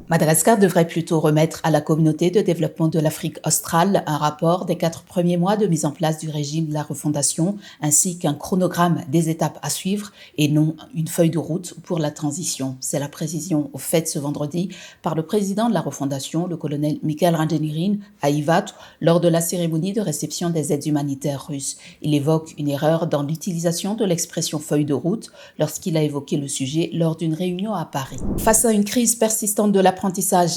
Madagascar devrait plutôt remettre à la communauté de développement de l'Afrique australe un rapport des 4 premiers mois de mise en place du régime de la refondation, ainsi qu'un chronogramme des étapes à suivre et non une feuille de route pour la transition. C'est la précision faite ce vendredi par le président de la refondation, le colonel Mikhail Randjanirin, à Ivat, lors de la cérémonie de réception des aides humanitaires russes. Il évoque une erreur dans l'utilisation de l'expression feuille de route lorsqu'il a évoqué le sujet lors d'une réunion à Paris. Face à une crise persistante de l'apprentissage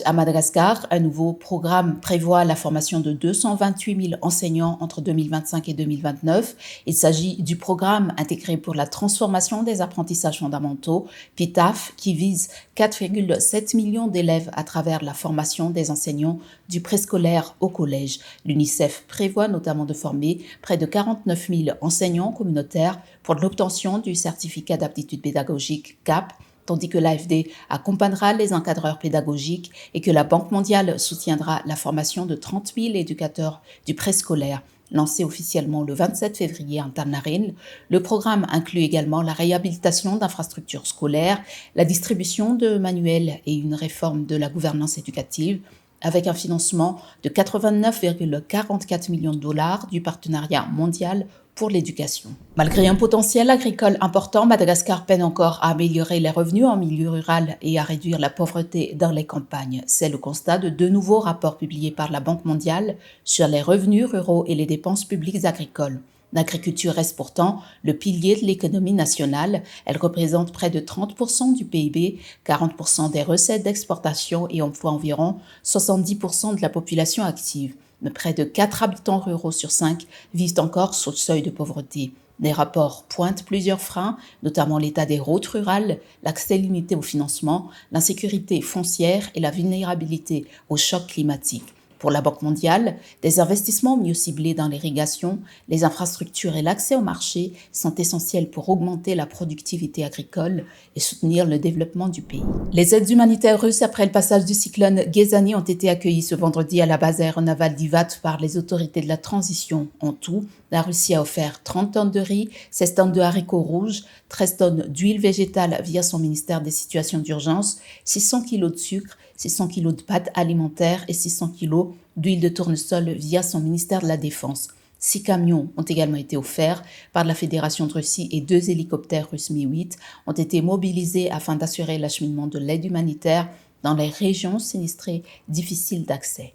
à Madagascar, un nouveau programme prévoit la formation de 228 000 enseignants entre 2025 et 2029. Il s'agit du programme intégré pour la transformation des apprentissages fondamentaux, PITAF, qui vise 4,7 millions d'élèves à travers la formation des enseignants du préscolaire au collège. L'UNICEF prévoit notamment de former près de 49 000 enseignants communautaires pour l'obtention du certificat d'aptitude pédagogique CAP, tandis que l'AFD accompagnera les encadreurs pédagogiques et que la Banque mondiale soutiendra la formation de 30 000 éducateurs du préscolaire. Lancé officiellement le 27 février à Antananarivo, le programme inclut également la réhabilitation d'infrastructures scolaires, la distribution de manuels et une réforme de la gouvernance éducative, avec un financement de 89,44 millions de dollars du partenariat mondial pour l'éducation. Malgré un potentiel agricole important, Madagascar peine encore à améliorer les revenus en milieu rural et à réduire la pauvreté dans les campagnes. C'est le constat de deux nouveaux rapports publiés par la Banque mondiale sur les revenus ruraux et les dépenses publiques agricoles. L'agriculture reste pourtant le pilier de l'économie nationale. Elle représente près de 30% du PIB, 40% des recettes d'exportation et emploie environ 70% de la population active. Mais près de 4 habitants ruraux sur 5 vivent encore sous le seuil de pauvreté. Les rapports pointent plusieurs freins, notamment l'état des routes rurales, l'accès limité au financement, l'insécurité foncière et la vulnérabilité au choc climatique. Pour la Banque mondiale, des investissements mieux ciblés dans l'irrigation, les infrastructures et l'accès au marché sont essentiels pour augmenter la productivité agricole et soutenir le développement du pays. Les aides humanitaires russes après le passage du cyclone Ghezani ont été accueillies ce vendredi à la base aéronavale d'Ivat par les autorités de la transition. En tout, la Russie a offert 30 tonnes de riz, 16 tonnes de haricots rouges, 13 tonnes d'huile végétale via son ministère des situations d'urgence, 600 kg de sucre, 600 kg de pâtes alimentaires et 600 kg d'huile de tournesol via son ministère de la Défense. 6 camions ont également été offerts par la Fédération de Russie et 2 hélicoptères russes Mi-8 ont été mobilisés afin d'assurer l'acheminement de l'aide humanitaire dans les régions sinistrées difficiles d'accès.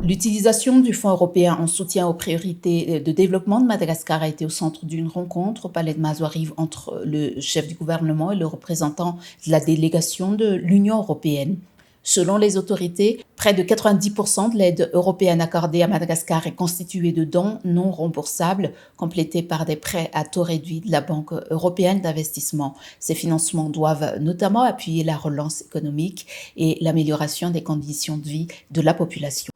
L'utilisation du Fonds européen en soutien aux priorités de développement de Madagascar a été au centre d'une rencontre au palais de Mazoarive entre le chef du gouvernement et le représentant de la délégation de l'Union européenne. Selon les autorités, près de 90% de l'aide européenne accordée à Madagascar est constituée de dons non remboursables, complétés par des prêts à taux réduit de la Banque européenne d'investissement. Ces financements doivent notamment appuyer la relance économique et l'amélioration des conditions de vie de la population.